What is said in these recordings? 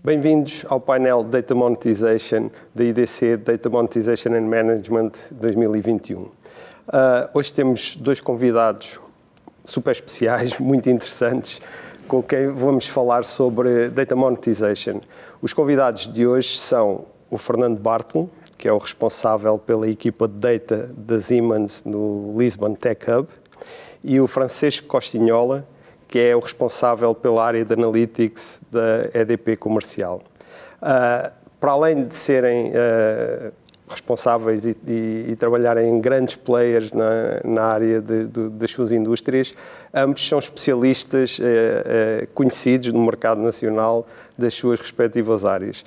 Bem-vindos ao painel Data Monetization da IDC Data Monetization and Management 2021. Hoje temos dois convidados super especiais, muito interessantes, com quem vamos falar sobre Data Monetization. Os convidados de hoje são o Fernando Bartolo, que é o responsável pela equipa de Data da Siemens no Lisbon Tech Hub, e o Francisco Costinhola, que é o responsável pela área de Analytics da EDP Comercial. Para além de serem responsáveis e trabalharem em grandes players na área das suas indústrias, ambos são especialistas conhecidos no mercado nacional das suas respectivas áreas.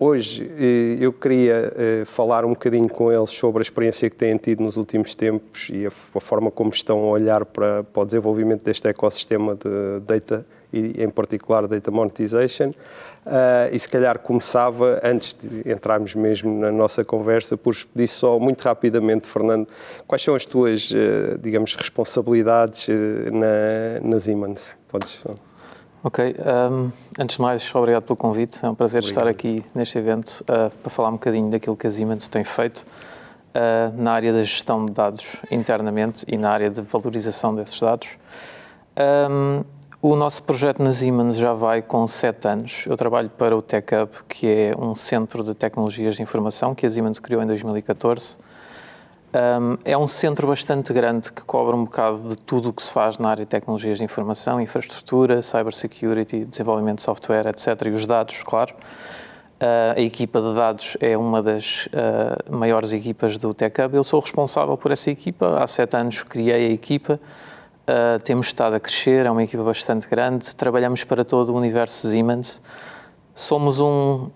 Hoje eu queria falar um bocadinho com eles sobre a experiência que têm tido nos últimos tempos e a forma como estão a olhar para o desenvolvimento deste ecossistema de data e, em particular, Data Monetization. E se calhar começava, antes de entrarmos mesmo na nossa conversa, por pedir só muito rapidamente, Fernando, quais são as tuas, digamos, responsabilidades na Siemens? Podes... Ok, antes de mais, obrigado pelo convite. É um prazer estar aqui neste evento para falar um bocadinho daquilo que a Siemens tem feito na área da gestão de dados internamente e na área de valorização desses dados. O nosso projeto na Siemens já vai com 7 anos. Eu trabalho para o Tech Hub, que é um centro de tecnologias de informação que a Siemens criou em 2014. É um centro bastante grande que cobre um bocado de tudo o que se faz na área de tecnologias de informação, infraestrutura, cybersecurity, desenvolvimento de software, etc. E os dados, claro. A equipa de dados é uma das maiores equipas do Tech Hub. Eu sou responsável por essa equipa. Há 7 anos criei a equipa. Temos estado a crescer, é uma equipa bastante grande. Trabalhamos para todo o universo Siemens.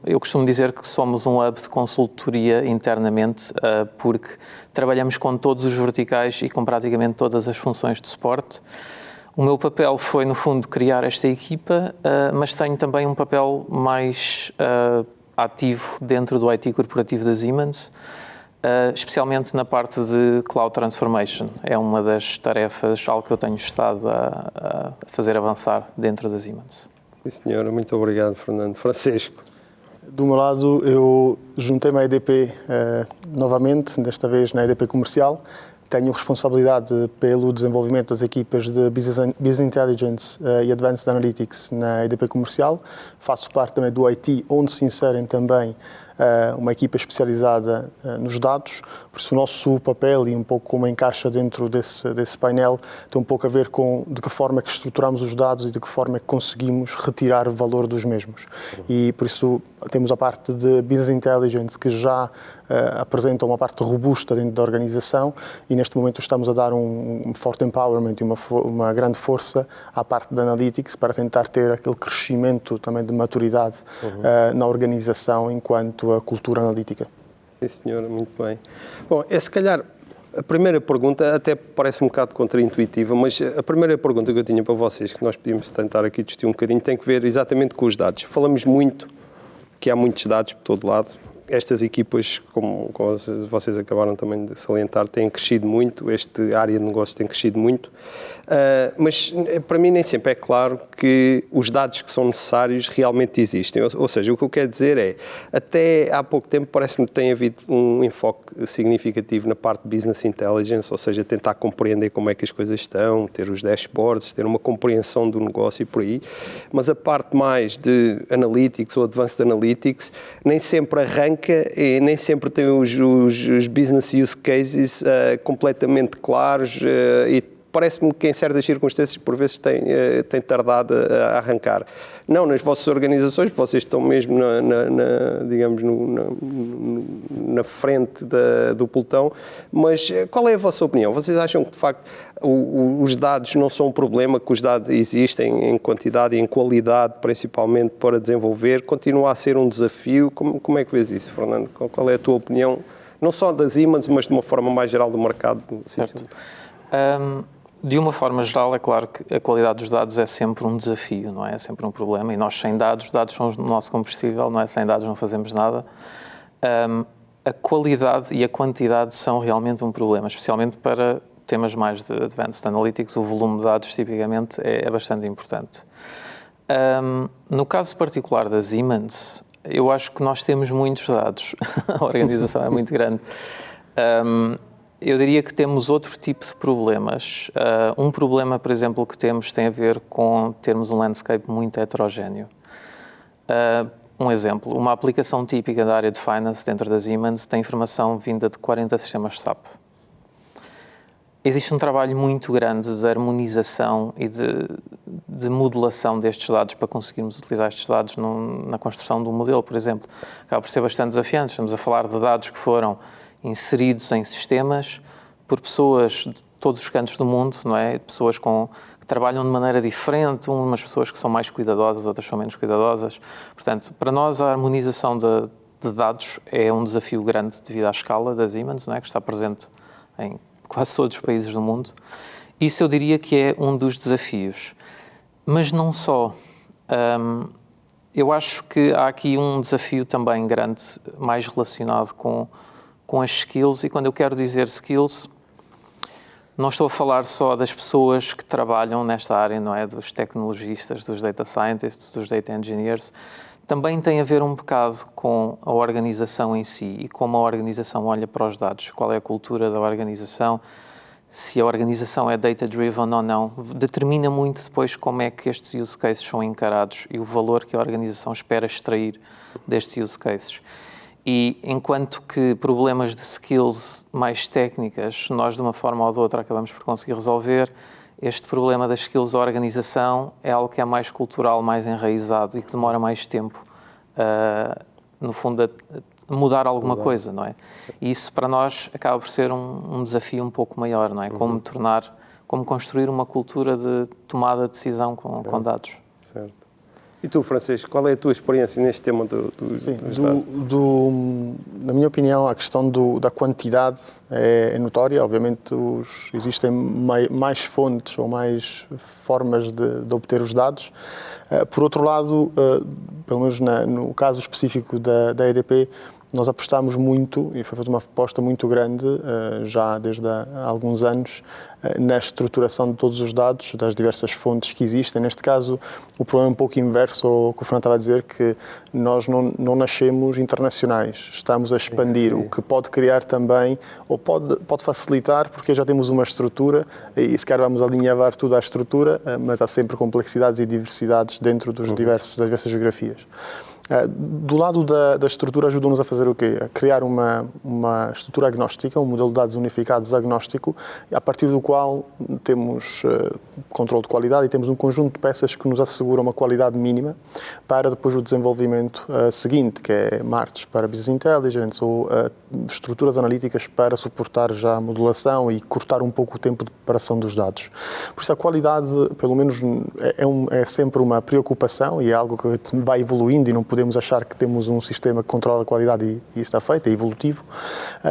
Eu costumo dizer que somos um hub de consultoria internamente, porque trabalhamos com todos os verticais e com praticamente todas as funções de suporte. O meu papel foi, no fundo, criar esta equipa, mas tenho também um papel mais ativo dentro do IT corporativo da Siemens, especialmente na parte de Cloud Transformation. É uma das tarefas, algo que eu tenho estado a fazer avançar dentro da Siemens. Sim, senhora. Muito obrigado, Fernando. Francisco. Do meu lado, eu juntei-me à EDP novamente, desta vez na EDP Comercial. Tenho responsabilidade pelo desenvolvimento das equipas de Business Intelligence e Advanced Analytics na EDP Comercial. Faço parte também do IT, onde se inserem também uma equipa especializada nos dados. Por isso o nosso papel e um pouco como encaixa dentro desse painel tem um pouco a ver com de que forma é que estruturamos os dados e de que forma é que conseguimos retirar valor dos mesmos. E por isso temos a parte de Business Intelligence que já apresenta uma parte robusta dentro da organização e neste momento estamos a dar um forte empowerment e uma grande força à parte da Analytics para tentar ter aquele crescimento também de maturidade na organização enquanto a cultura analítica. Sim, senhora, muito bem. Bom, se calhar a primeira pergunta até parece um bocado contraintuitiva, mas a primeira pergunta que eu tinha para vocês, que nós podíamos tentar aqui discutir um bocadinho, tem que ver exatamente com os dados. Falamos muito que há muitos dados por todo lado. Estas equipas, como vocês acabaram também de salientar, têm crescido muito, esta área de negócio tem crescido muito, mas para mim nem sempre é claro que os dados que são necessários realmente existem. Ou seja, o que eu quero dizer é, até há pouco tempo parece-me que tem havido um enfoque significativo na parte de Business Intelligence, ou seja, tentar compreender como é que as coisas estão, ter os dashboards, ter uma compreensão do negócio e por aí, mas a parte mais de Analytics ou Advanced Analytics nem sempre arranca e nem sempre tem os business use cases completamente claros e parece-me que em certas circunstâncias por vezes tem tardado a arrancar. Não nas vossas organizações, vocês estão mesmo digamos, na frente do pelotão, mas qual é a vossa opinião? Vocês acham que de facto os dados não são um problema, que os dados existem em quantidade e em qualidade principalmente para desenvolver, continua a ser um desafio? Como é que vês isso, Fernando? Qual é a tua opinião, não só das Siemens, mas de uma forma mais geral do mercado? Certo. De uma forma geral, é claro que a qualidade dos dados é sempre um desafio, não é? É sempre um problema e nós sem dados, dados são o nosso combustível, não é? Sem dados não fazemos nada. A qualidade e a quantidade são realmente um problema, especialmente para temas mais de Advanced Analytics, o volume de dados tipicamente é bastante importante. No caso particular da Siemens, eu acho que nós temos muitos dados. A organização é muito grande. Eu diria que temos outro tipo de problemas. Um problema, por exemplo, que temos tem a ver com termos um landscape muito heterogéneo. Um exemplo, uma aplicação típica da área de finance dentro da Siemens tem informação vinda de 40 sistemas SAP. Existe um trabalho muito grande de harmonização e de modelação destes dados para conseguirmos utilizar estes dados na construção do modelo, por exemplo. Acaba por ser bastante desafiante. Estamos a falar de dados que foram inseridos em sistemas por pessoas de todos os cantos do mundo, não é? Pessoas que trabalham de maneira diferente, umas pessoas que são mais cuidadosas, outras são menos cuidadosas. Portanto, para nós a harmonização de dados é um desafio grande devido à escala da Siemens, não é? Que está presente em quase todos os países do mundo. Isso eu diria que é um dos desafios. Mas não só. Eu acho que há aqui um desafio também grande, mais relacionado com as skills, e quando eu quero dizer skills, não estou a falar só das pessoas que trabalham nesta área, não é? Dos tecnologistas, dos data scientists, dos data engineers. Também tem a ver um bocado com a organização em si e como a organização olha para os dados. Qual é a cultura da organização, se a organização é data-driven ou não. Determina muito depois como é que estes use cases são encarados e o valor que a organização espera extrair destes use cases. E enquanto que problemas de skills mais técnicas, nós de uma forma ou de outra acabamos por conseguir resolver, este problema das skills da organização é algo que é mais cultural, mais enraizado e que demora mais tempo, no fundo, a mudar alguma coisa, não é? E isso para nós acaba por ser um desafio um pouco maior, não é? Como construir uma cultura de tomada de decisão com dados. Certo. E tu, Francisco, qual é a tua experiência neste tema dos dados? Na minha opinião, a questão da quantidade é notória. Obviamente, existem mais fontes ou mais formas de obter os dados. Por outro lado, pelo menos no caso específico da EDP, nós apostamos muito, e foi feita uma aposta muito grande, já desde há alguns anos, na estruturação de todos os dados, das diversas fontes que existem. Neste caso, o problema é um pouco inverso ao que o Fernando estava a dizer, que nós não nascemos internacionais, estamos a expandir, o que pode criar também, ou pode facilitar, porque já temos uma estrutura, e se calhar vamos alinhavar tudo à estrutura, mas há sempre complexidades e diversidades dentro das diversas geografias. Do lado da estrutura, ajuda-nos a fazer o quê? A criar uma estrutura agnóstica, um modelo de dados unificados agnóstico, a partir do qual temos controle de qualidade e temos um conjunto de peças que nos assegura uma qualidade mínima para depois o desenvolvimento seguinte, que é marches para Business Intelligence ou estruturas analíticas para suportar já a modulação e cortar um pouco o tempo de preparação dos dados. Por isso a qualidade, pelo menos, é sempre uma preocupação e é algo que vai evoluindo e não podemos achar que temos um sistema que controla a qualidade e está feito, é evolutivo.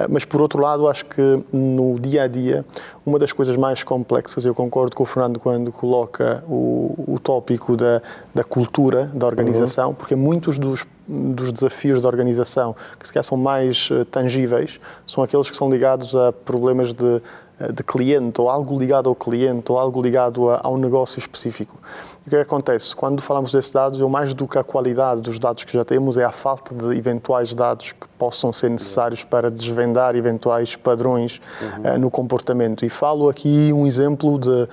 Mas, por outro lado, acho que no dia-a-dia, uma das coisas mais complexas, eu concordo com o Fernando quando coloca o tópico da cultura da organização, porque muitos dos desafios da organização, que se calhar são mais tangíveis, são aqueles que são ligados a problemas de cliente, ou algo ligado ao cliente, ou algo ligado ao negócio específico. O que acontece? Quando falamos desses dados, mais do que a qualidade dos dados que já temos, é a falta de eventuais dados que possam ser necessários para desvendar eventuais padrões no comportamento. E falo aqui um exemplo de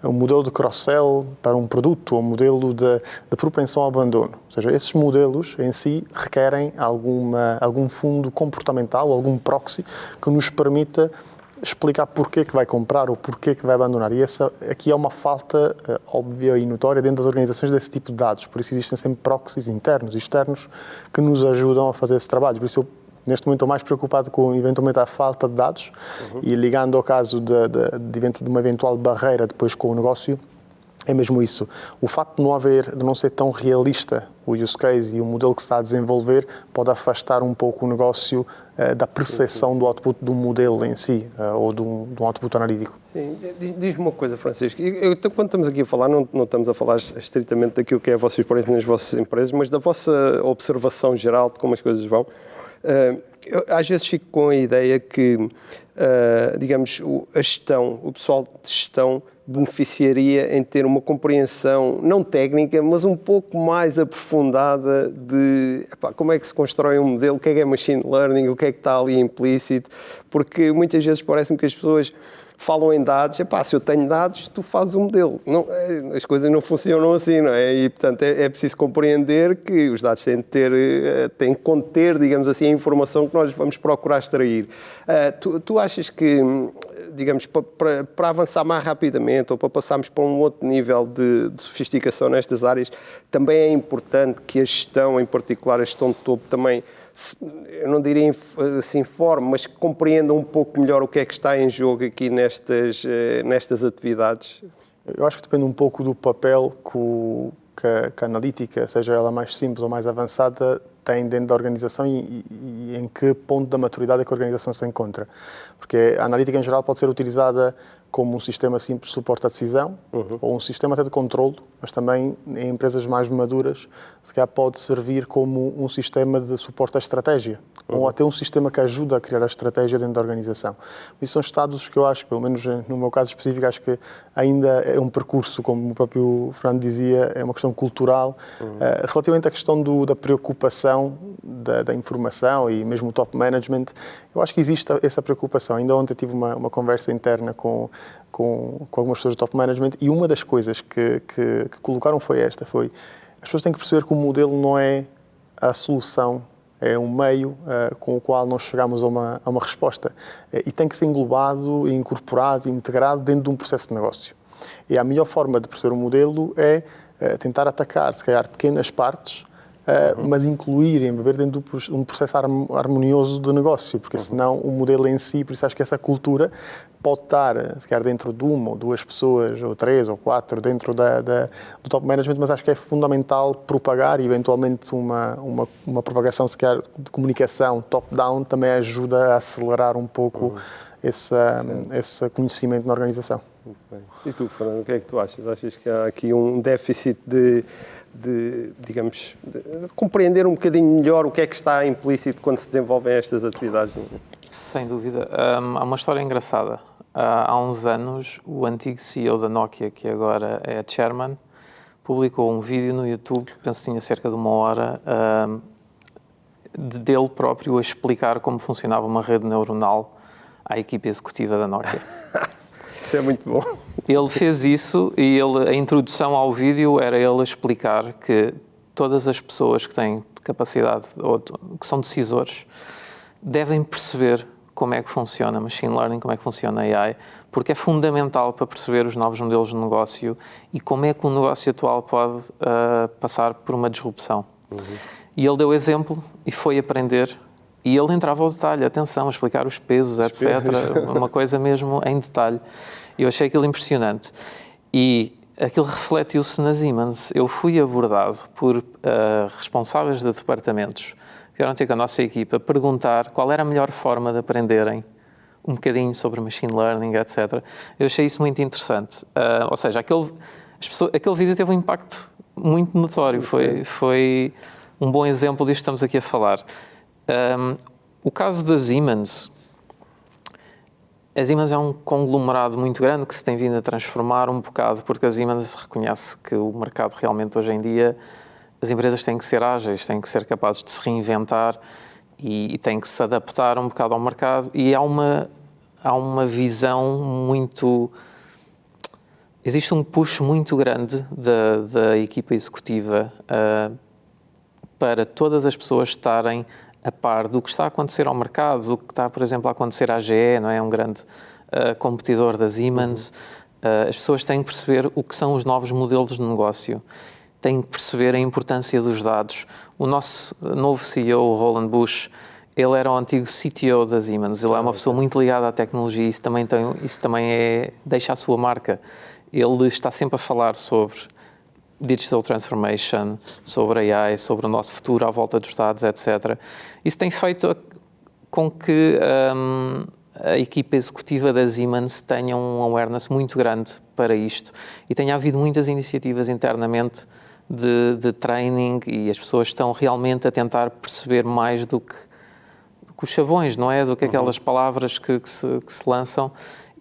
um modelo de cross-sell para um produto, ou um modelo de propensão ao abandono. Ou seja, esses modelos em si requerem algum fundo comportamental, algum proxy que nos permita explicar porquê que vai comprar ou porquê que vai abandonar. E essa aqui é uma falta óbvia e notória dentro das organizações desse tipo de dados. Por isso existem sempre proxies internos e externos que nos ajudam a fazer esse trabalho. Por isso eu, neste momento, estou mais preocupado com, eventualmente, a falta de dados e ligando ao caso de uma eventual barreira depois com o negócio, é mesmo isso. O facto de não ser tão realista o use case e o modelo que se está a desenvolver pode afastar um pouco o negócio da percepção do output do modelo em si, ou de um output analítico. Sim. Diz-me uma coisa, Francisco. Quando estamos aqui a falar, não estamos a falar estritamente daquilo que é a vossa experiência nas vossas empresas, mas da vossa observação geral de como as coisas vão. Eu, às vezes fico com a ideia que, digamos, a gestão, o pessoal de gestão beneficiaria em ter uma compreensão, não técnica, mas um pouco mais aprofundada de como é que se constrói um modelo, o que é machine learning, o que é que está ali implícito, porque muitas vezes parece-me que as pessoas falam em dados, se eu tenho dados, tu fazes um modelo. Não, as coisas não funcionam assim, não é? E, portanto, é preciso compreender que os dados têm que conter, digamos assim, a informação que nós vamos procurar extrair. Tu achas que, digamos, para avançar mais rapidamente ou para passarmos para um outro nível de sofisticação nestas áreas, também é importante que a gestão, em particular a gestão de topo, também, eu não diria assim informe, mas que compreenda um pouco melhor o que é que está em jogo aqui nestas atividades? Eu acho que depende um pouco do papel que a analítica, seja ela mais simples ou mais avançada, tem dentro da organização e em que ponto da maturidade é que a organização se encontra. Porque a analítica, em geral, pode ser utilizada como um sistema simples de suporte à decisão ou um sistema até de controle, mas também em empresas mais maduras, se calhar pode servir como um sistema de suporte à estratégia ou até um sistema que ajuda a criar a estratégia dentro da organização. Isso são estados que eu acho, pelo menos no meu caso específico, acho que ainda é um percurso, como o próprio Fernando dizia, é uma questão cultural. Relativamente à questão da preocupação da informação e mesmo o top management, eu acho que existe essa preocupação. Ainda ontem tive uma conversa interna com algumas pessoas do top management e uma das coisas que colocaram foi as pessoas têm que perceber que o modelo não é a solução, é um meio com o qual nós chegamos a uma resposta e tem que ser englobado, incorporado, integrado dentro de um processo de negócio. E a melhor forma de perceber o modelo é tentar atacar, se calhar, pequenas partes, mas incluir e embeber dentro de um processo harmonioso de negócio, porque senão o modelo em si, por isso acho que essa cultura pode estar, se calhar, dentro de uma ou duas pessoas, ou três ou quatro, dentro do top management, mas acho que é fundamental propagar e, eventualmente, uma propagação, se calhar, de comunicação top-down também ajuda a acelerar um pouco esse conhecimento na organização. Muito bem. E tu, Fernando, o que é que tu achas? Achas que há aqui um déficit de compreender um bocadinho melhor o que é que está implícito quando se desenvolvem estas atividades? Sem dúvida. Há uma história engraçada. Há uns anos, o antigo CEO da Nokia, que agora é chairman, publicou um vídeo no YouTube, penso que tinha cerca de 1 hora, dele próprio a explicar como funcionava uma rede neuronal à equipe executiva da Nokia. Isso é muito bom. Ele fez isso e a introdução ao vídeo era ele a explicar que todas as pessoas que têm capacidade, ou que são decisores, devem perceber como é que funciona machine learning, como é que funciona AI, porque é fundamental para perceber os novos modelos de negócio e como é que o negócio atual pode passar por uma disrupção. E ele deu exemplo e foi aprender. E ele entrava ao detalhe, atenção, a explicar os pesos, etc. Uma coisa mesmo em detalhe. Eu achei aquilo impressionante. E aquilo refletiu-se nas Siemens. Eu fui abordado por responsáveis de departamentos que vieram ter com a nossa equipa perguntar qual era a melhor forma de aprenderem um bocadinho sobre machine learning, etc. Eu achei isso muito interessante. Ou seja, aquele vídeo teve um impacto muito notório. Foi um bom exemplo disto que estamos aqui a falar. O caso da Siemens, a Siemens é um conglomerado muito grande que se tem vindo a transformar um bocado, porque a Siemens reconhece que o mercado realmente hoje em dia, as empresas têm que ser ágeis, têm que ser capazes de se reinventar e têm que se adaptar um bocado ao mercado, e há uma visão muito... Existe um push muito grande da equipa executiva para todas as pessoas estarem a par do que está a acontecer ao mercado, do que está, por exemplo, a acontecer à GE, não é? Um grande competidor da Siemens. As pessoas têm que perceber o que são os novos modelos de negócio, têm que perceber a importância dos dados. O nosso novo CEO, o Roland Busch, ele era o antigo CTO da Siemens, ele é uma pessoa muito ligada à tecnologia e isso também deixa a sua marca. Ele está sempre a falar sobre digital transformation, sobre AI, sobre o nosso futuro à volta dos dados, etc. Isso tem feito com que a equipa executiva da Siemens tenha um awareness muito grande para isto e tenha havido muitas iniciativas internamente de training e as pessoas estão realmente a tentar perceber mais do que os chavões, não é? Do que aquelas palavras que se lançam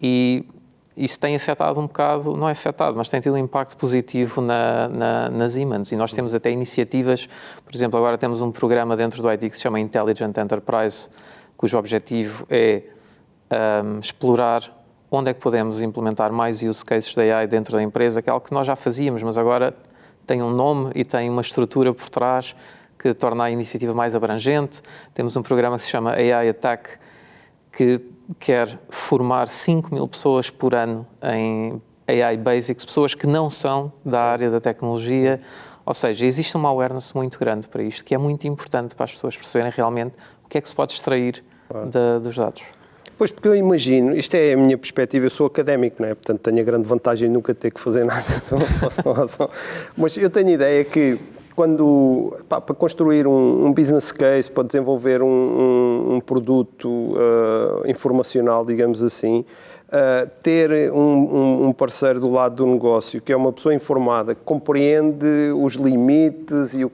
e isso tem afetado um bocado, não é afetado, mas tem tido um impacto positivo na Siemens. E nós temos até iniciativas, por exemplo, agora temos um programa dentro do IT que se chama Intelligent Enterprise, cujo objetivo é explorar onde é que podemos implementar mais use cases da AI dentro da empresa, que é algo que nós já fazíamos, mas agora tem um nome e tem uma estrutura por trás que torna a iniciativa mais abrangente. Temos um programa que se chama AI Attack, que quer formar 5.000 pessoas por ano em AI Basics, pessoas que não são da área da tecnologia. Ou seja, existe uma awareness muito grande para isto, que é muito importante para as pessoas perceberem realmente o que é que se pode extrair dos dados. Pois, porque eu imagino, isto é a minha perspectiva, eu sou académico, não é? Portanto tenho a grande vantagem de nunca ter que fazer nada, mas eu tenho a ideia que para construir um business case, para desenvolver um produto informacional, digamos assim, ter um parceiro do lado do negócio, que é uma pessoa informada, que compreende os limites e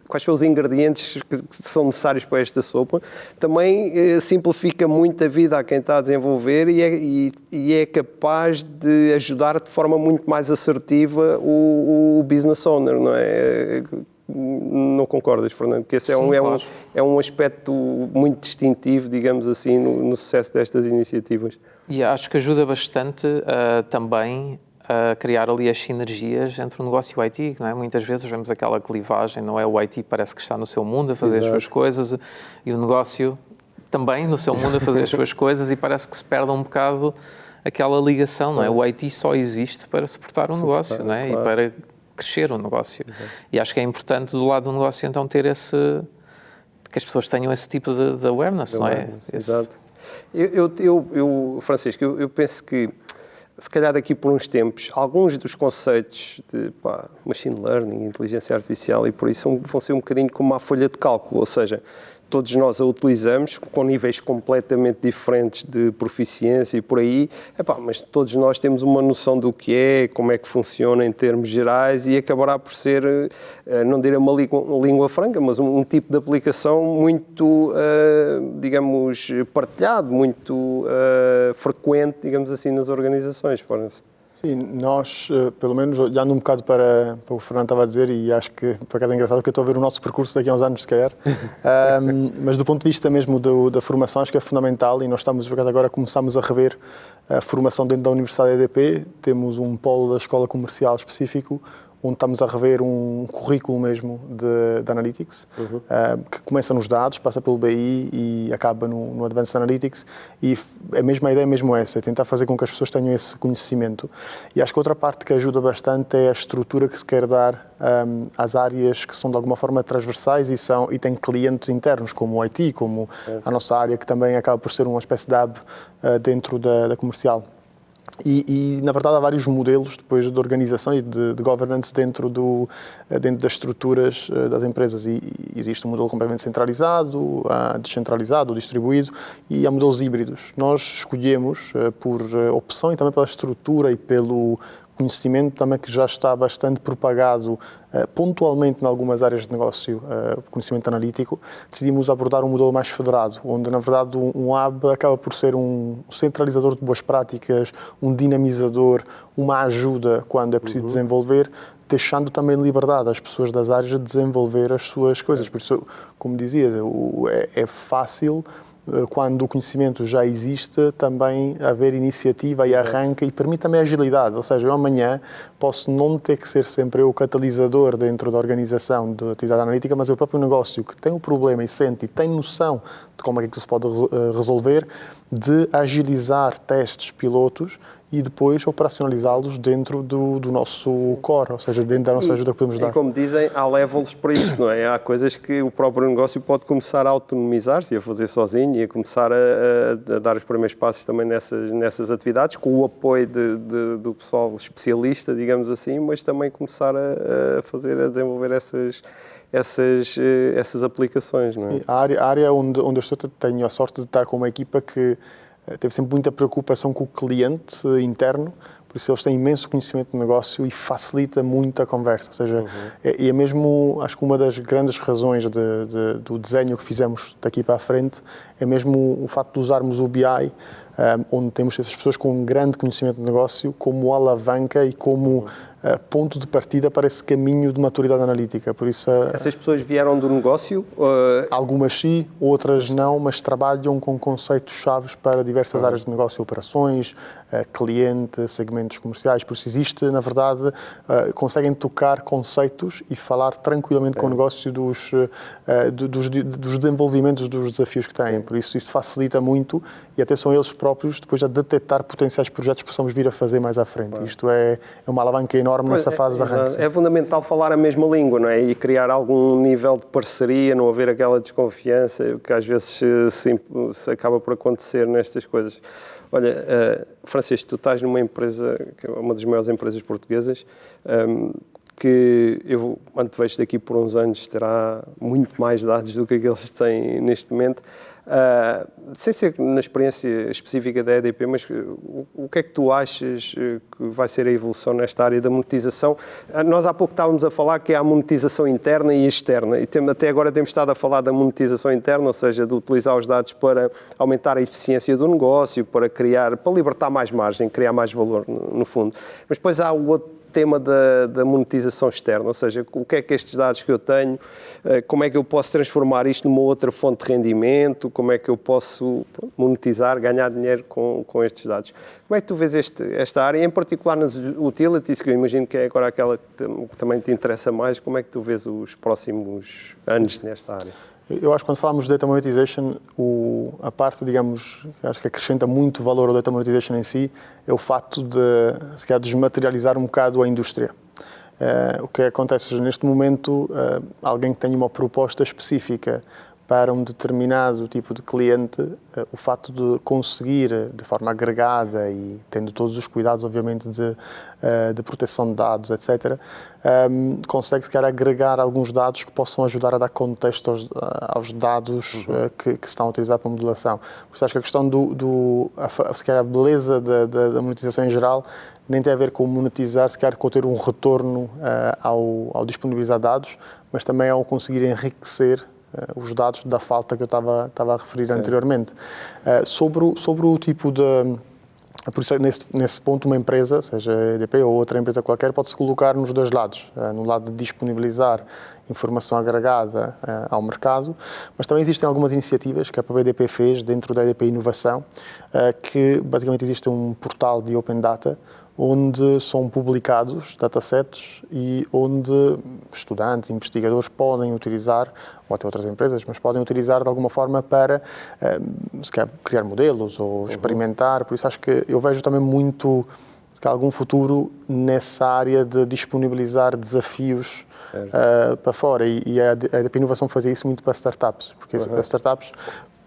quais são os ingredientes que são necessários para esta sopa, também simplifica muito a vida a quem está a desenvolver e é capaz de ajudar de forma muito mais assertiva o business owner, não é? Não concordas, Fernando? Que esse Sim, claro. é um aspecto muito distintivo, digamos assim, no sucesso destas iniciativas. E acho que ajuda bastante também a criar ali as sinergias entre o negócio e o IT, não é? Muitas vezes vemos aquela clivagem, não é? O IT parece que está no seu mundo a fazer as suas coisas e o negócio também no seu mundo a fazer as suas coisas e parece que se perde um bocado aquela ligação, não é? O IT só existe para suportar o negócio, não é? Claro. E para crescer o negócio. E acho que é importante do lado do negócio então ter que as pessoas tenham esse tipo de awareness, não é? Exato. Francisco, eu penso que se calhar daqui por uns tempos, alguns dos conceitos de machine learning, inteligência artificial e por isso vão ser um bocadinho como uma folha de cálculo, ou seja, todos nós a utilizamos com níveis completamente diferentes de proficiência e por aí, mas todos nós temos uma noção do que é, como é que funciona em termos gerais e acabará por ser, não direi uma língua franca, mas um tipo de aplicação muito, digamos, partilhado, muito frequente, digamos assim, nas organizações. Sim, nós, pelo menos, olhando um bocado para o que o Fernando estava a dizer, e acho que por acaso é engraçado que eu estou a ver o nosso percurso daqui a uns anos, se calhar, mas do ponto de vista mesmo da formação, acho que é fundamental e nós estamos, por acaso agora começamos a rever a formação dentro da Universidade EDP, temos um polo da Escola Comercial específico, onde estamos a rever um currículo mesmo de Analytics, que começa nos dados, passa pelo BI e acaba no Advanced Analytics, e a ideia é mesmo essa, é tentar fazer com que as pessoas tenham esse conhecimento. E acho que outra parte que ajuda bastante é a estrutura que se quer dar às áreas que são de alguma forma transversais e têm clientes internos, como o IT, como a nossa área, que também acaba por ser uma espécie de hub dentro da comercial. E, na verdade, há vários modelos depois de organização e de governance dentro das estruturas das empresas. E existe um modelo completamente centralizado, descentralizado, distribuído, e há modelos híbridos. Nós escolhemos, por opção e também pela estrutura e pelo conhecimento também que já está bastante propagado pontualmente em algumas áreas de negócio, conhecimento analítico, decidimos abordar um modelo mais federado, onde, na verdade, um hub acaba por ser um centralizador de boas práticas, um dinamizador, uma ajuda quando é preciso desenvolver, deixando também liberdade às pessoas das áreas de desenvolver as suas coisas. Por isso, como dizia, é fácil, quando o conhecimento já existe, também haver iniciativa e arranque e permite também agilidade. Ou seja, eu amanhã posso não ter que ser sempre eu o catalisador dentro da organização de atividade analítica, mas é o próprio negócio que tem o problema e sente e tem noção de como é que isso se pode resolver, de agilizar testes pilotos e depois operacionalizá-los dentro do nosso core, ou seja, dentro da nossa ajuda que podemos dar. E como dizem, há levels para isto, não é? Há coisas que o próprio negócio pode começar a autonomizar-se e a fazer sozinho e a começar a dar os primeiros passos também nessas atividades, com o apoio do pessoal especialista, digamos assim, mas também começar a desenvolver essas aplicações, não é? A área onde eu estou, tenho a sorte de estar com uma equipa que teve sempre muita preocupação com o cliente interno, por isso eles têm imenso conhecimento do negócio e facilita muito a conversa. Ou seja, é mesmo, acho que uma das grandes razões do desenho que fizemos daqui para a frente é mesmo o facto de usarmos o BI onde temos essas pessoas com um grande conhecimento de negócio como alavanca e como ponto de partida para esse caminho de maturidade analítica. Por isso, essas pessoas vieram do negócio? Algumas sim, outras não, mas trabalham com conceitos chaves para diversas áreas de negócio, operações, cliente, segmentos comerciais. Por isso existe, na verdade, conseguem tocar conceitos e falar tranquilamente com o negócio dos desenvolvimentos, dos desafios que têm. Por isso facilita muito e até são eles próprios depois a detectar potenciais projetos que possamos vir a fazer mais à frente. Isto é uma alavanca enorme nessa fase de arranque. É fundamental falar a mesma língua, não é? E criar algum nível de parceria, não haver aquela desconfiança que às vezes se acaba por acontecer nestas coisas. Olha, Francisco, tu estás numa empresa, que é uma das maiores empresas portuguesas, que eu antevejo daqui por uns anos terá muito mais dados do que aqueles que têm neste momento. Sem ser na experiência específica da EDP, mas o que é que tu achas que vai ser a evolução nesta área da monetização? Nós há pouco estávamos a falar que há a monetização interna e externa, e até agora temos estado a falar da monetização interna, ou seja, de utilizar os dados para aumentar a eficiência do negócio, para libertar mais margem, criar mais valor, no fundo. Mas depois há o outro tema da monetização externa, ou seja, o que é que estes dados que eu tenho, como é que eu posso transformar isto numa outra fonte de rendimento, como é que eu posso monetizar, ganhar dinheiro com estes dados. Como é que tu vês esta área, em particular nas utilities, que eu imagino que é agora aquela que também te interessa mais, como é que tu vês os próximos anos nesta área? Eu acho que quando falamos de Data Monetization, a parte, digamos, que acho que acrescenta muito valor ao Data Monetization em si, é o facto de, se calhar, desmaterializar um bocado a indústria. O que acontece neste momento, alguém que tenha uma proposta específica para um determinado tipo de cliente, o facto de conseguir, de forma agregada e tendo todos os cuidados, obviamente, de proteção de dados, etc., consegue, se calhar, agregar alguns dados que possam ajudar a dar contexto aos dados que se estão a utilizar para a modulação. Por isso, acho que a questão se calhar, a beleza da monetização em geral nem tem a ver com monetizar, se calhar, com ter um retorno ao disponibilizar dados, mas também ao conseguir enriquecer os dados da falta que eu estava a referir anteriormente. Sobre o tipo de... Por isso, nesse ponto, uma empresa, seja a EDP ou outra empresa qualquer, pode-se colocar nos dois lados. No lado de disponibilizar informação agregada ao mercado, mas também existem algumas iniciativas que a própria EDP fez dentro da EDP Inovação, que basicamente existe um portal de Open Data, onde são publicados datasets e onde estudantes, investigadores podem utilizar, ou até outras empresas, mas podem utilizar de alguma forma para se quer, criar modelos ou experimentar. Por isso acho que eu vejo também muito, se quer, algum futuro nessa área de disponibilizar desafios para fora. E a EDP Inovação fazia isso muito para startups, porque as startups,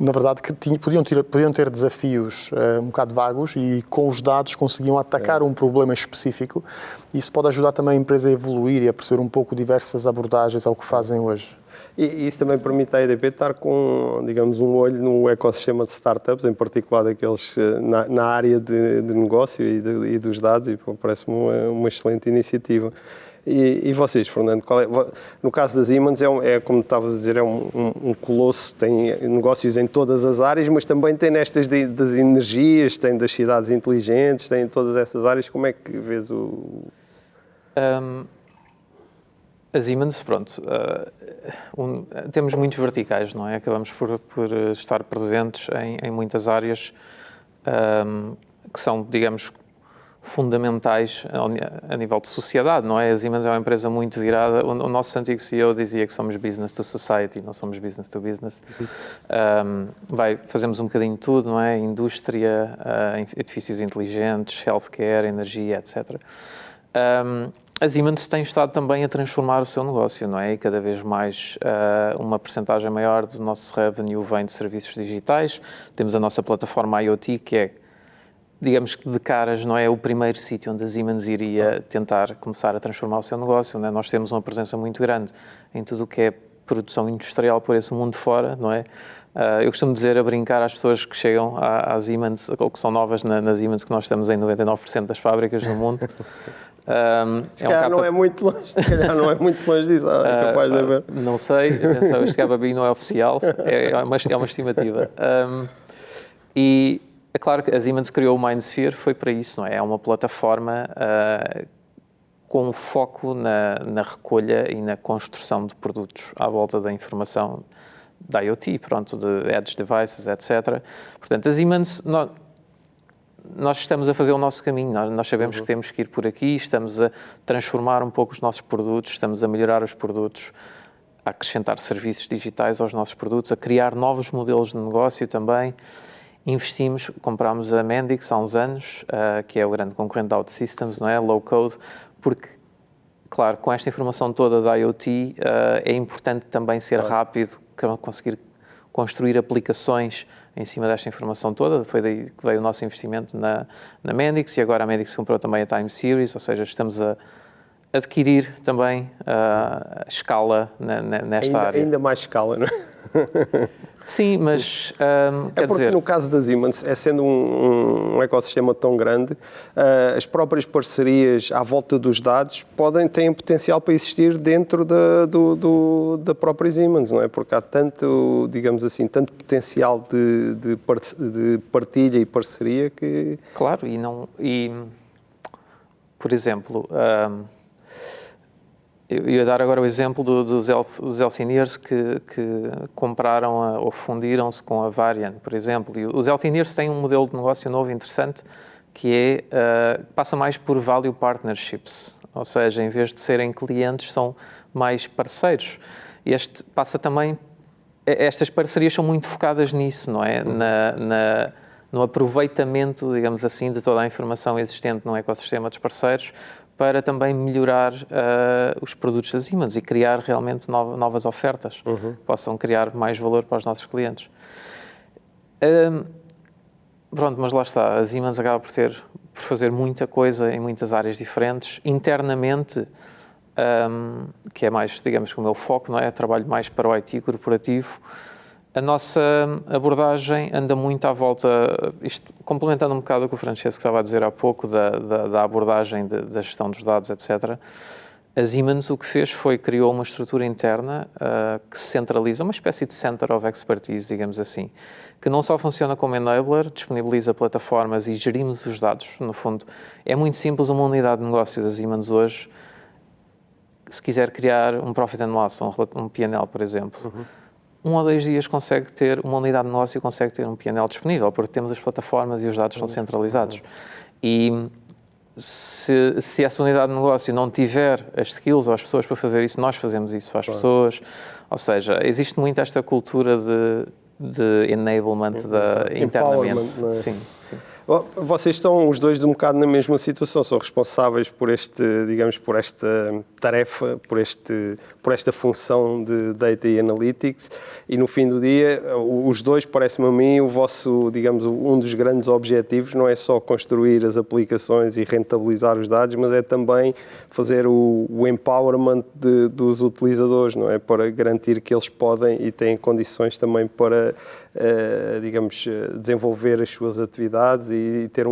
na verdade, que podiam ter desafios um bocado vagos e com os dados conseguiam atacar um problema específico. E isso pode ajudar também a empresa a evoluir e a perceber um pouco diversas abordagens ao que fazem hoje. E isso também permite à EDP estar com, digamos, um olho no ecossistema de startups, em particular daqueles na área de negócio e dos dados, e parece-me uma excelente iniciativa. E vocês, Fernando, no caso das Siemens, como estavas a dizer, é um colosso, tem negócios em todas as áreas, mas também tem nestas das energias, tem das cidades inteligentes, tem todas essas áreas. Como é que vês a Siemens, pronto, temos muitos verticais, não é? Acabamos por estar presentes em muitas áreas que são, digamos, fundamentais a nível de sociedade, não é? A Siemens é uma empresa muito virada. O nosso antigo CEO dizia que somos business to society, não somos business to business. Fazemos um bocadinho de tudo, não é? Indústria, edifícios inteligentes, healthcare, energia, etc. A Siemens tem estado também a transformar o seu negócio, não é? E cada vez mais uma percentagem maior do nosso revenue vem de serviços digitais. Temos a nossa plataforma IoT, que é, digamos que de caras, não é o primeiro sítio onde a Siemens iria tentar começar a transformar o seu negócio, não é? Nós temos uma presença muito grande em tudo o que é produção industrial por esse mundo fora, não é? Eu costumo dizer, a brincar às pessoas que chegam à Siemens, ou que são novas na Siemens, que nós estamos em 99% das fábricas do mundo. Se calhar não é muito longe, disso, é capaz de haver. Não sei, atenção, este KBI não é oficial, é uma estimativa. É claro que a Siemens criou o MindSphere, foi para isso, não é? É uma plataforma com foco na recolha e na construção de produtos à volta da informação da IoT, pronto, de edge devices, etc. Portanto, a Siemens, nós estamos a fazer o nosso caminho, nós sabemos que temos que ir por aqui, estamos a transformar um pouco os nossos produtos, estamos a melhorar os produtos, a acrescentar serviços digitais aos nossos produtos, a criar novos modelos de negócio também. Investimos, comprámos a Mendix há uns anos, que é o grande concorrente da OutSystems, não é? Low Code, porque, claro, com esta informação toda da IoT, é importante também ser rápido, conseguir construir aplicações em cima desta informação toda. Foi daí que veio o nosso investimento na Mendix, e agora a Mendix comprou também a Time Series, ou seja, estamos a adquirir também escala nesta área. Ainda mais escala, não é? Sim, mas quer porque dizer... no caso da Siemens, sendo um ecossistema tão grande, as próprias parcerias à volta dos dados têm potencial para existir dentro da própria Siemens, não é? Porque há tanto, digamos assim, tanto potencial de partilha e parceria que... Claro, por exemplo... Eu ia dar agora o exemplo dos Healthineers que compraram ou fundiram-se com a Varian, por exemplo. E os Healthineers têm um modelo de negócio novo interessante que passa mais por value partnerships, ou seja, em vez de serem clientes, são mais parceiros. Este passa também... Estas parcerias são muito focadas nisso, não é? No aproveitamento, digamos assim, de toda a informação existente no ecossistema dos parceiros, para também melhorar os produtos da Siemens e criar realmente novas ofertas que possam criar mais valor para os nossos clientes. Pronto, mas lá está, a Siemens acaba por fazer muita coisa em muitas áreas diferentes. Internamente, que é mais, digamos, o meu foco, não é? Trabalho mais para o IT corporativo. A nossa abordagem anda muito à volta, isto complementando um bocado o que o Francesco estava a dizer há pouco, da abordagem da gestão dos dados, etc. A Siemens o que fez foi criou uma estrutura interna que centraliza, uma espécie de Center of Expertise, digamos assim, que não só funciona como enabler, disponibiliza plataformas e gerimos os dados. No fundo, é muito simples. Uma unidade de negócio da Siemens hoje, se quiser criar um Profit and Loss, um P&L, por exemplo, 1 ou 2 dias consegue ter, uma unidade de negócio consegue ter um P&L disponível, porque temos as plataformas e os dados são centralizados. E se essa unidade de negócio não tiver as skills ou as pessoas para fazer isso, nós fazemos isso para as pessoas. Ou seja, existe muito esta cultura de enablement, internamente. Sim, sim. Vocês estão os dois um bocado na mesma situação, são responsáveis por digamos, por esta tarefa, por esta função de Data e Analytics, e no fim do dia, os dois, parece-me a mim, o vosso, digamos, um dos grandes objetivos não é só construir as aplicações e rentabilizar os dados, mas é também fazer o empowerment dos utilizadores, não é? Para garantir que eles podem e têm condições também para, digamos, desenvolver as suas atividades e ter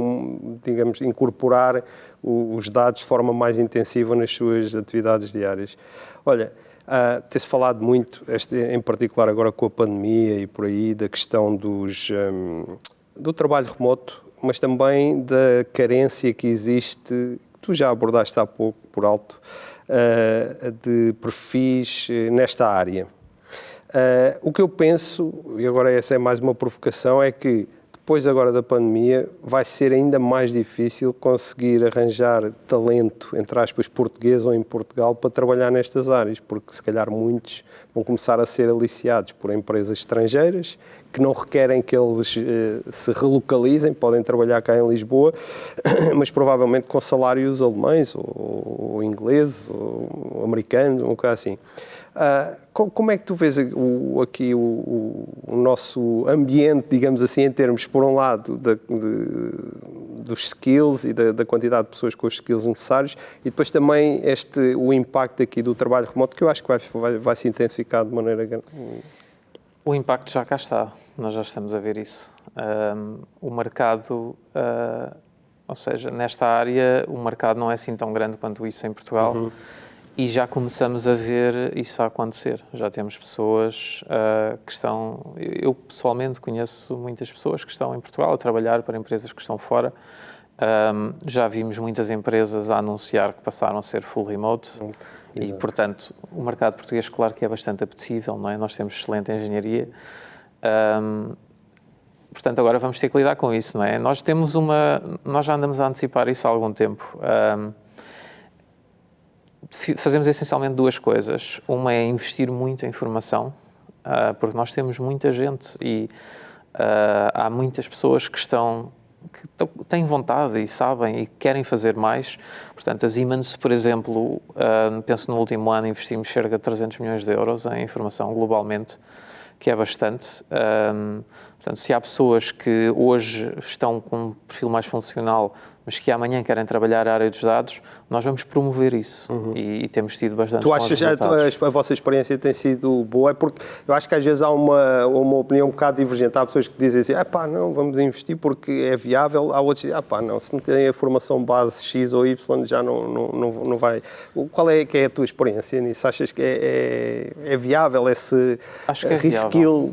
digamos, incorporar os dados de forma mais intensiva nas suas atividades diárias. Olha, tem-se falado muito, em particular agora com a pandemia e por aí, da questão do trabalho remoto, mas também da carência que existe, que tu já abordaste há pouco, por alto, de perfis nesta área. O que eu penso, e agora essa é mais uma provocação, é que depois agora da pandemia vai ser ainda mais difícil conseguir arranjar talento, entre aspas, português ou em Portugal para trabalhar nestas áreas, porque se calhar muitos vão começar a ser aliciados por empresas estrangeiras que não requerem que eles se relocalizem, podem trabalhar cá em Lisboa, mas provavelmente com salários alemães ou ingleses ou americanos, uma coisa assim. Como é que tu vês aqui o nosso ambiente, digamos assim, em termos, por um lado, dos skills e da quantidade de pessoas com os skills necessários, e depois também o impacto aqui do trabalho remoto, que eu acho que vai se intensificar de maneira grande? O impacto já cá está, nós já estamos a ver isso. O mercado, ou seja, nesta área, o mercado não é assim tão grande quanto isso em Portugal. E já começamos a ver isso a acontecer. Já temos pessoas que estão... Eu, pessoalmente, conheço muitas pessoas que estão em Portugal a trabalhar para empresas que estão fora. Já vimos muitas empresas a anunciar que passaram a ser full remote. E, portanto, o mercado português, claro que é bastante apetecível, não é? Nós temos excelente engenharia. Portanto, agora vamos ter que lidar com isso, não é? Nós já andamos a antecipar isso há algum tempo. Fazemos essencialmente duas coisas. Uma é investir muito em formação, porque nós temos muita gente e há muitas pessoas que têm vontade e sabem e querem fazer mais. Portanto, a Siemens, por exemplo, penso no último ano investimos cerca de 300 milhões de euros em formação globalmente, que é bastante. Portanto, se há pessoas que hoje estão com um perfil mais funcional, mas que amanhã querem trabalhar a área dos dados, nós vamos promover isso e temos tido bastante bons resultados. A vossa experiência tem sido boa? É porque eu acho que às vezes há uma opinião um bocado divergente. Há pessoas que dizem assim, não, vamos investir porque é viável. Há outros que dizem, não, se não tem a formação base X ou Y já não vai. Qual é que é a tua experiência nisso? Achas que é viável esse reskill?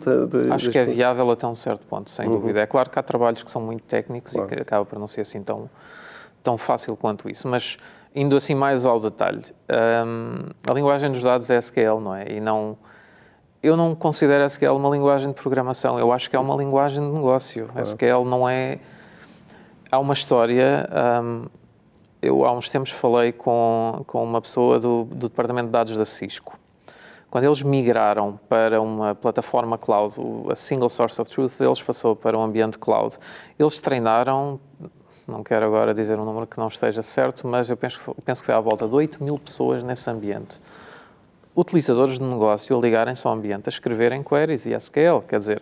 Acho que é viável até um certo ponto, sem dúvida. É claro que há trabalhos que são muito técnicos e que acaba por não ser assim tão fácil quanto isso, mas indo assim mais ao detalhe, a linguagem dos dados é SQL, não é? Eu não considero SQL uma linguagem de programação, eu acho que é uma linguagem de negócio. SQL não é... Há uma história, eu há uns tempos falei com uma pessoa do departamento de dados da Cisco. Quando eles migraram para uma plataforma cloud, a Single Source of Truth deles passou para um ambiente cloud. Eles treinaram, não quero agora dizer um número que não esteja certo, mas eu penso que foi à volta de 8 mil pessoas nesse ambiente. Utilizadores de negócio a ligarem-se ao ambiente, a escreverem queries e SQL. Quer dizer,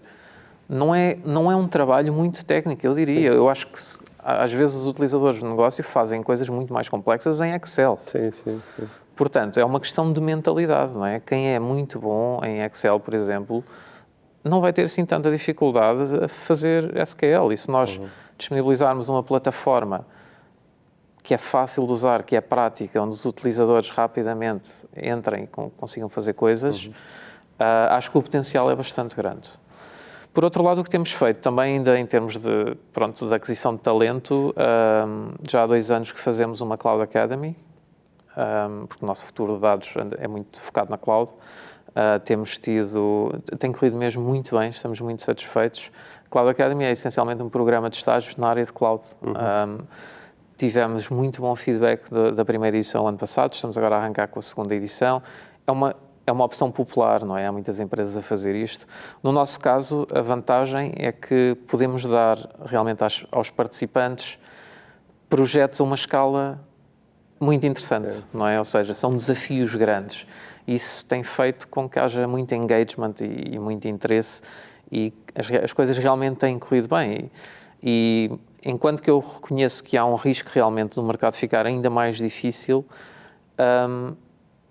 não é um trabalho muito técnico, eu diria. Eu acho que às vezes os utilizadores de negócio fazem coisas muito mais complexas em Excel. Sim. Portanto, é uma questão de mentalidade, não é? Quem é muito bom em Excel, por exemplo, não vai ter assim tanta dificuldade a fazer SQL. E se nós disponibilizarmos uma plataforma que é fácil de usar, que é prática, onde os utilizadores rapidamente entrem e consigam fazer coisas, acho que o potencial é bastante grande. Por outro lado, o que temos feito também ainda em termos de aquisição de talento, já há 2 anos que fazemos uma Cloud Academy, porque o nosso futuro de dados é muito focado na cloud. Tem corrido mesmo muito bem, estamos muito satisfeitos. Cloud Academy é essencialmente um programa de estágios na área de cloud. Tivemos muito bom feedback da primeira edição ano passado, estamos agora a arrancar com a segunda edição. É uma opção popular, não é? Há muitas empresas a fazer isto. No nosso caso, a vantagem é que podemos dar realmente aos participantes projetos a uma escala muito interessante, não é? Ou seja, são desafios grandes. Isso tem feito com que haja muito engagement e muito interesse e as coisas realmente têm corrido bem. E enquanto que eu reconheço que há um risco realmente do mercado ficar ainda mais difícil,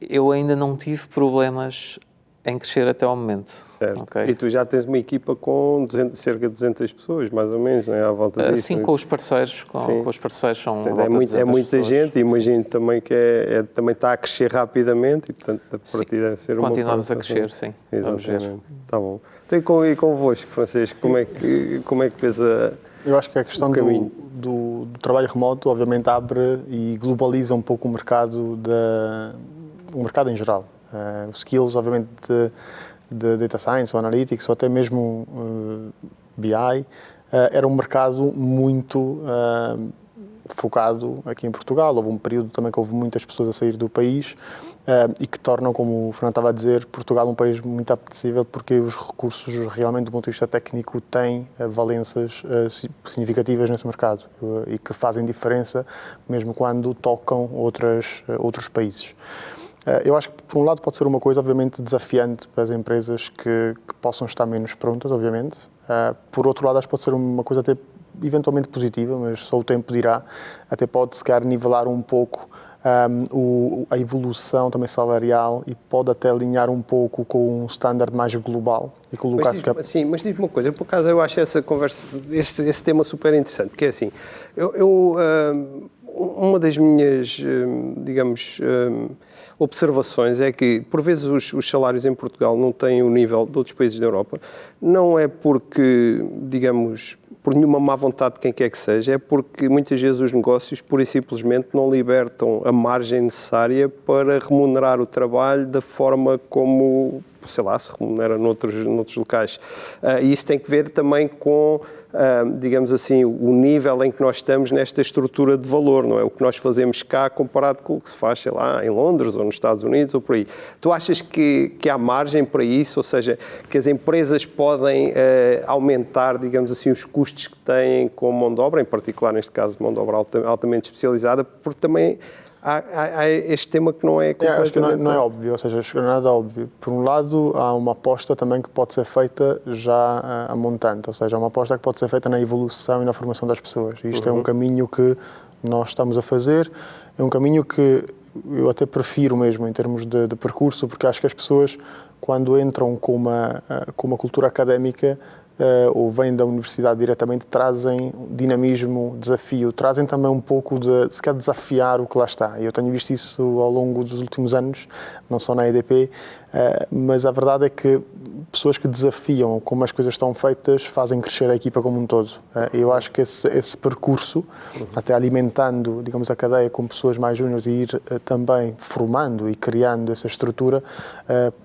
eu ainda não tive problemas em crescer até ao momento. Certo. Okay? E tu já tens uma equipa com cerca de 200 pessoas, mais ou menos, não é? À volta disso. Sim, com os parceiros. Com os parceiros são portanto, é muita pessoas. gente e imagino também que também está a crescer rapidamente e, portanto, a partir deve ser uma continuamos a crescer, sim. Exatamente. Vamos ver. Está bom. Então, e convosco, Francisco, como é que vês Eu acho que a questão do trabalho remoto, obviamente, abre e globaliza um pouco o mercado em geral. Os skills, obviamente, de Data Science ou Analytics ou até mesmo BI, era um mercado muito focado aqui em Portugal. Houve um período também que houve muitas pessoas a sair do país e que tornam, como o Fernando estava a dizer, Portugal um país muito apetecível porque os recursos, realmente, do ponto de vista técnico, têm valências significativas nesse mercado e que fazem diferença mesmo quando tocam outros países. Eu acho que, por um lado, pode ser uma coisa, obviamente, desafiante para as empresas que possam estar menos prontas, obviamente. Por outro lado, acho que pode ser uma coisa até eventualmente positiva, mas só o tempo dirá. Até pode, se calhar, nivelar um pouco a evolução também salarial e pode até alinhar um pouco com um standard mais global. E colocar Sim, mas diz-me uma coisa, por acaso eu acho essa conversa, esse tema super interessante, porque é assim, uma das minhas, digamos, observações é que, por vezes, os salários em Portugal não têm o nível de outros países da Europa. Não é porque, digamos, por nenhuma má vontade de quem quer que seja, é porque muitas vezes os negócios pura e simplesmente não libertam a margem necessária para remunerar o trabalho da forma como, sei lá, se remunera noutros locais. E isso tem que ver também com, digamos assim, o nível em que nós estamos nesta estrutura de valor, não é? O que nós fazemos cá comparado com o que se faz, sei lá, em Londres ou nos Estados Unidos ou por aí. Tu achas que há margem para isso? Ou seja, que as empresas podem aumentar, digamos assim, os custos que têm com mão de obra, em particular neste caso de mão de obra altamente especializada, porque também há este tema que não é completamente... Acho que não é óbvio, ou seja, não é nada óbvio. Por um lado, há uma aposta também que pode ser feita já a montante, ou seja, há uma aposta que pode ser feita na evolução e na formação das pessoas. E isto é um caminho que nós estamos a fazer, é um caminho que eu até prefiro mesmo em termos de percurso, porque acho que as pessoas, quando entram com uma cultura académica, ou vêm da universidade diretamente, trazem dinamismo, desafio, trazem também um pouco de se quer desafiar o que lá está. Eu tenho visto isso ao longo dos últimos anos, não só na EDP, mas a verdade é que pessoas que desafiam como as coisas estão feitas fazem crescer a equipa como um todo. Eu acho que esse percurso, até alimentando, digamos, a cadeia com pessoas mais júniores e ir também formando e criando essa estrutura,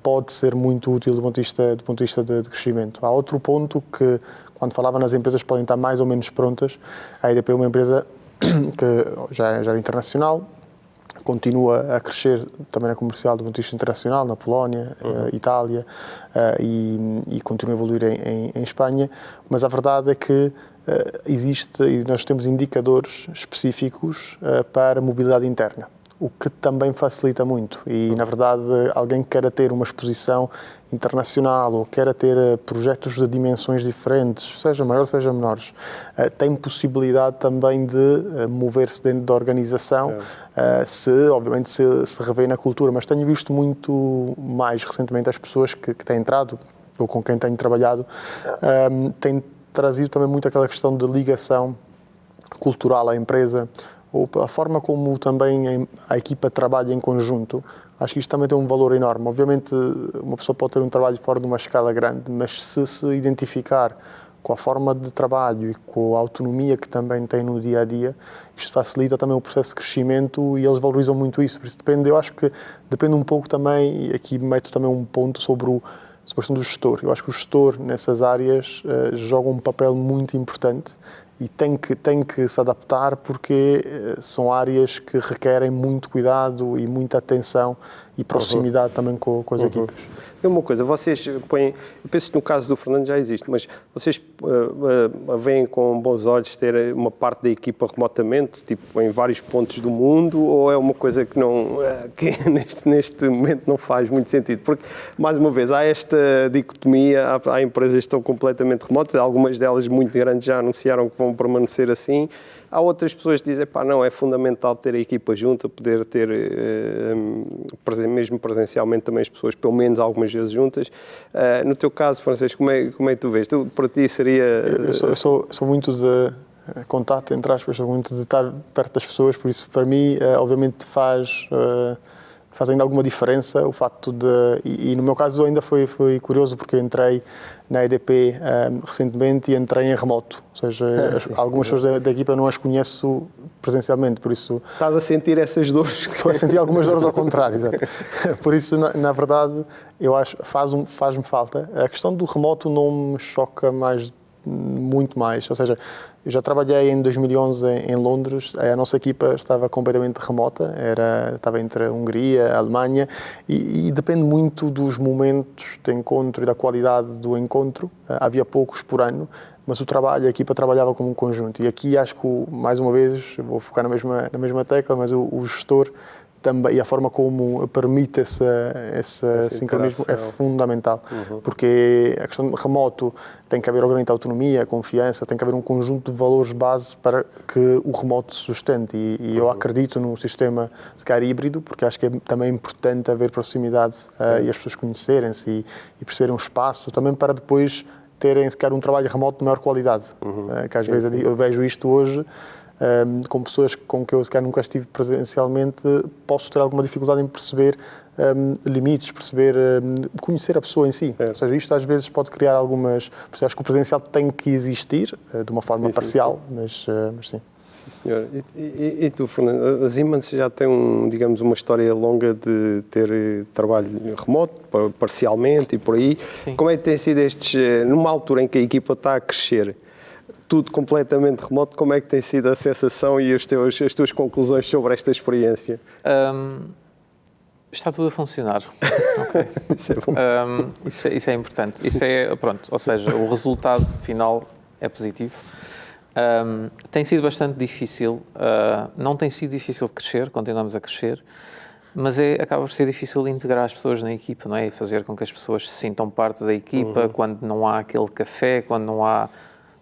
pode ser muito útil do ponto de vista de crescimento. Há outro ponto que, quando falava nas empresas podem estar mais ou menos prontas, a EDP é uma empresa que já é internacional, continua a crescer também na comercial do ponto de vista internacional, na Polónia, Itália, e continua a evoluir em Espanha, mas a verdade é que existe, e nós temos indicadores específicos para a mobilidade interna, o que também facilita muito. E, na verdade, alguém que queira ter uma exposição internacional ou queira ter projetos de dimensões diferentes, seja maiores, seja menores, tem possibilidade também de mover-se dentro da organização, obviamente se revê na cultura. Mas tenho visto muito mais recentemente as pessoas que têm entrado, ou com quem tenho trabalhado, têm trazido também muito aquela questão de ligação cultural à empresa, ou a forma como também a equipa trabalha em conjunto. Acho que isto também tem um valor enorme. Obviamente, uma pessoa pode ter um trabalho fora de uma escala grande, mas se identificar com a forma de trabalho e com a autonomia que também tem no dia-a-dia, isto facilita também o processo de crescimento e eles valorizam muito isso. Por isso eu acho que depende um pouco também, e aqui meto também um ponto sobre a questão do gestor. Eu acho que o gestor nessas áreas joga um papel muito importante e tem que se adaptar porque são áreas que requerem muito cuidado e muita atenção e proximidade também com as equipas. É uma coisa, vocês põem, eu penso que no caso do Fernando já existe, mas vocês veem com bons olhos ter uma parte da equipa remotamente, tipo em vários pontos do mundo, ou é uma coisa que neste momento não faz muito sentido? Porque, mais uma vez, há esta dicotomia, há empresas que estão completamente remotas, algumas delas muito grandes já anunciaram que vão permanecer assim. Há outras pessoas que dizem, não, é fundamental ter a equipa junta, poder ter, mesmo presencialmente, também as pessoas, pelo menos algumas vezes juntas. No teu caso, Francisco, como é que tu vês? Para ti seria... Eu sou muito de contato, entre aspas, sou muito de estar perto das pessoas, por isso, para mim, obviamente, faz ainda alguma diferença o facto de... E no meu caso ainda foi curioso, porque entrei na EDP recentemente e entrei em remoto. Ou seja, algumas pessoas da equipa eu não as conheço presencialmente, por isso... Estás a sentir essas dores? Estou a sentir algumas dores ao contrário, exato. Por isso, na verdade, eu acho faz-me falta. A questão do remoto não me choca muito mais. Ou seja, eu já trabalhei em 2011 em Londres, a nossa equipa estava completamente remota, estava entre a Hungria, a Alemanha, e depende muito dos momentos de encontro e da qualidade do encontro. Havia poucos por ano, mas a equipa trabalhava como um conjunto. E aqui acho que, mais uma vez, vou focar na mesma tecla, mas o gestor também, e a forma como permite esse sincronismo é fundamental, porque a questão de remoto tem que haver, obviamente, autonomia, confiança, tem que haver um conjunto de valores base para que o remoto se sustente, e eu acredito no sistema, se calhar, híbrido, porque acho que é também importante haver proximidade e as pessoas conhecerem-se e perceberem um espaço, também para depois terem, se calhar, um trabalho remoto de maior qualidade, que às vezes eu vejo isto hoje. com pessoas com que eu se calhar nunca estive presencialmente, posso ter alguma dificuldade em perceber limites, perceber, conhecer a pessoa em si. Certo. Ou seja, isto às vezes pode criar algumas... Acho que o presencial tem que existir, de uma forma parcial, mas sim. Sim, senhor. E tu, Fernando, a Siemens já tem, digamos, uma história longa de ter trabalho remoto, parcialmente e por aí. Sim. Como é que tem sido numa altura em que a equipa está a crescer, tudo completamente remoto, como é que tem sido a sensação e as tuas conclusões sobre esta experiência? Está tudo a funcionar. Okay. Isso é bom. Isso é importante. Pronto, ou seja, o resultado final é positivo. Tem sido bastante difícil, não tem sido difícil de crescer, continuamos a crescer, mas acaba por ser difícil de integrar as pessoas na equipa, não é? E fazer com que as pessoas se sintam parte da equipa, quando não há aquele café, quando não há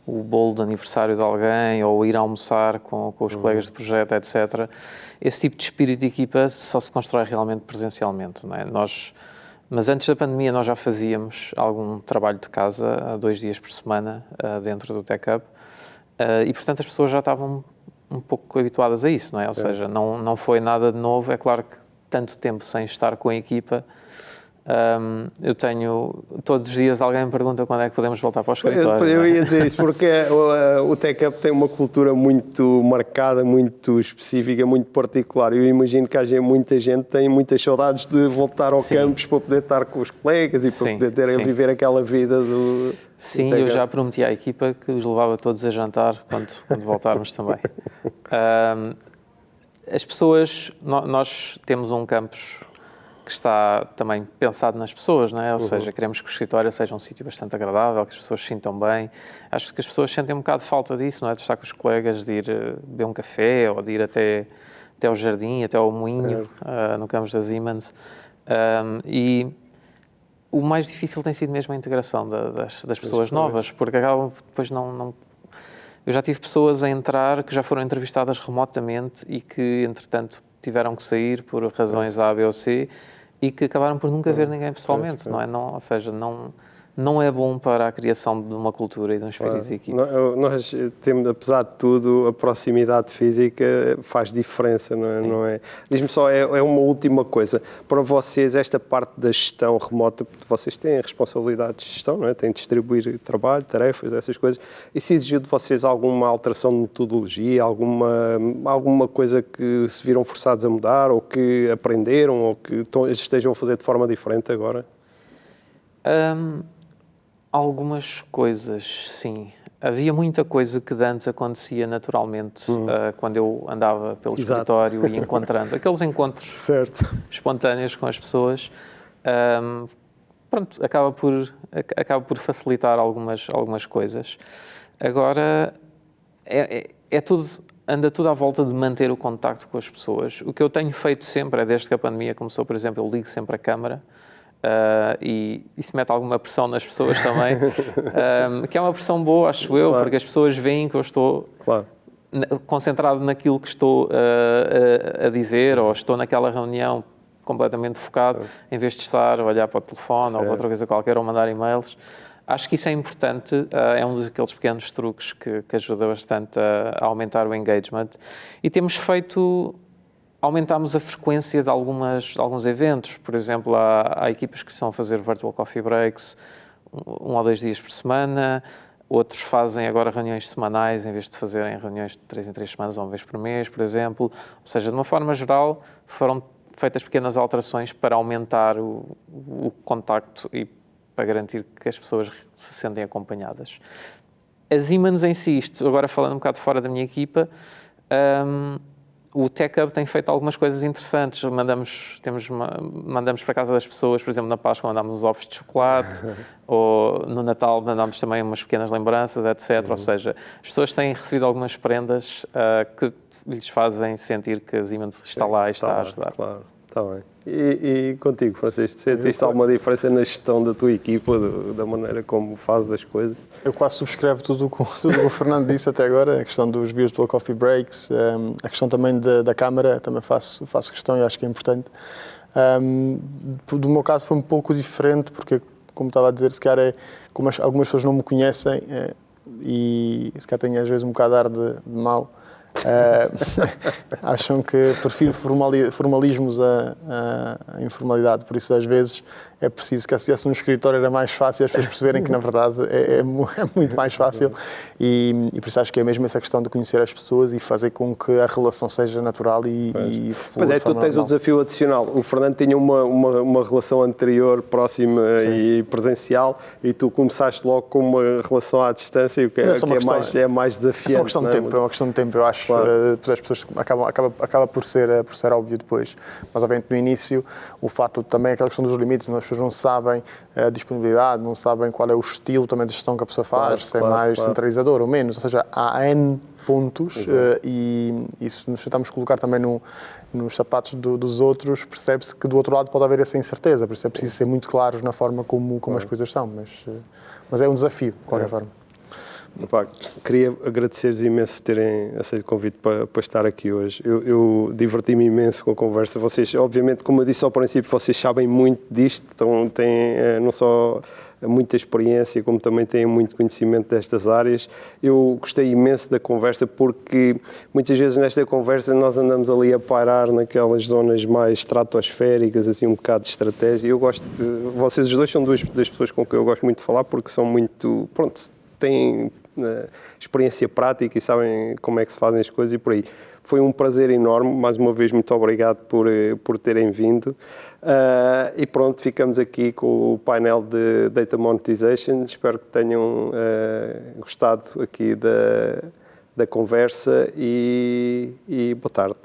o bolo de aniversário de alguém, ou ir almoçar com os colegas de projeto, etc. Esse tipo de espírito de equipa só se constrói realmente presencialmente, não é? Mas antes da pandemia nós já fazíamos algum trabalho de casa, 2 dias por semana, dentro do Tech Hub, e portanto as pessoas já estavam um pouco habituadas a isso, não é? Ou seja, não foi nada de novo. É claro que tanto tempo sem estar com a equipa, eu tenho, todos os dias alguém me pergunta quando é que podemos voltar para o escritório. Eu ia dizer isso, porque o Tech Hub tem uma cultura muito marcada, muito específica, muito particular. Eu imagino que haja muita gente que tem muitas saudades de voltar ao campus para poder estar com os colegas e para poder viver aquela vida do... Sim, eu já prometi à equipa que os levava todos a jantar quando voltarmos também. As pessoas, nós temos um campus que está também pensado nas pessoas, não é? Ou seja, queremos que o escritório seja um sítio bastante agradável, que as pessoas se sintam bem. Acho que as pessoas sentem um bocado de falta disso, não é? De estar com os colegas, de ir beber um café ou de ir até ao jardim, até ao moinho, no campus da Siemens. E o mais difícil tem sido mesmo a integração das pessoas novas, porque acabam depois não... Eu já tive pessoas a entrar que já foram entrevistadas remotamente e que, entretanto, tiveram que sair por razões A, B ou C e que acabaram por nunca ver ninguém pessoalmente, não é? Ou seja, não é bom para a criação de uma cultura e de um espírito de equipe. Nós temos, apesar de tudo, a proximidade física faz diferença, não é? Diz-me só, é uma última coisa. Para vocês, esta parte da gestão remota, vocês têm a responsabilidade de gestão, não é? Têm de distribuir trabalho, tarefas, essas coisas. Isso exigiu de vocês alguma alteração de metodologia, alguma coisa que se viram forçados a mudar, ou que aprenderam, ou que estejam a fazer de forma diferente agora? Algumas coisas, sim. Havia muita coisa que de antes acontecia naturalmente quando eu andava pelo escritório e encontrando aqueles encontros espontâneos com as pessoas. Pronto, acaba por facilitar algumas coisas. Agora, anda tudo à volta de manter o contacto com as pessoas. O que eu tenho feito sempre, desde que a pandemia começou, por exemplo, eu ligo sempre a câmara. E isso mete alguma pressão nas pessoas também, que é uma pressão boa, acho eu, porque as pessoas veem que eu estou concentrado naquilo que estou a dizer, ou estou naquela reunião completamente focado, em vez de estar a olhar para o telefone ou para outra coisa qualquer, ou mandar e-mails. Acho que isso é importante, é um daqueles pequenos truques que ajuda bastante a aumentar o engagement. E aumentámos a frequência de alguns eventos. Por exemplo, há equipas que estão a fazer virtual coffee breaks 1 ou 2 dias por semana, outros fazem agora reuniões semanais em vez de fazerem reuniões de 3 em 3 semanas ou uma vez por mês, por exemplo. Ou seja, de uma forma geral, foram feitas pequenas alterações para aumentar o contacto e para garantir que as pessoas se sentem acompanhadas. A Siemens em si, isto agora falando um bocado fora da minha equipa, o Tech Hub tem feito algumas coisas interessantes. Mandamos para casa das pessoas, por exemplo, na Páscoa mandámos os ovos de chocolate, ou no Natal mandámos também umas pequenas lembranças, etc. Ou seja, as pessoas têm recebido algumas prendas que lhes fazem sentir que a Siemens está lá e está a ajudar. Claro, está bem. E contigo, Francisco, sentiste alguma diferença na gestão da tua equipa, da maneira como fazes as coisas? Eu quase subscrevo tudo o que o Fernando disse até agora, a questão dos virtual coffee breaks, a questão também da câmara, também faço questão e acho que é importante. Do meu caso foi um pouco diferente, porque, como estava a dizer, se calhar como algumas pessoas não me conhecem e se calhar tenho às vezes um bocado de ar de mal, Acham que prefiro formalismos a informalidade, por isso às vezes é preciso que se estivesse num escritório era mais fácil as pessoas perceberem que na verdade é muito mais fácil e por isso acho que é mesmo essa questão de conhecer as pessoas e fazer com que a relação seja natural e Pois é, tu tens o desafio adicional. O Fernando tinha uma relação anterior, próxima e presencial, e tu começaste logo com uma relação à distância, o que é mais desafiante. É uma questão de tempo, é uma questão de tempo, eu acho. Claro. As pessoas acaba por ser óbvio depois. Mas, obviamente, no início, o fato também, aquela questão dos limites, as pessoas não sabem a disponibilidade, não sabem qual é o estilo também de gestão que a pessoa faz, se é mais centralizador ou menos, ou seja, há N pontos e se nos tentamos colocar também nos sapatos dos outros, percebe-se que do outro lado pode haver essa incerteza, por isso é preciso ser muito claros na forma como as coisas são, mas é um desafio, de qualquer forma. Opa, queria agradecer-vos imenso terem aceito o convite para estar aqui hoje. Eu diverti-me imenso com a conversa. Vocês, obviamente, como eu disse ao princípio, vocês sabem muito disto, então têm não só muita experiência, como também têm muito conhecimento destas áreas. Eu gostei imenso da conversa porque muitas vezes nesta conversa nós andamos ali a pairar naquelas zonas mais estratosféricas, assim um bocado de estratégia. Eu gosto, vocês os dois são duas das pessoas com quem eu gosto muito de falar porque são muito, têm experiência prática e sabem como é que se fazem as coisas e por aí. Foi um prazer enorme, mais uma vez muito obrigado por terem vindo e pronto, ficamos aqui com o painel de Data Monetization. Espero que tenham gostado aqui da conversa e boa tarde.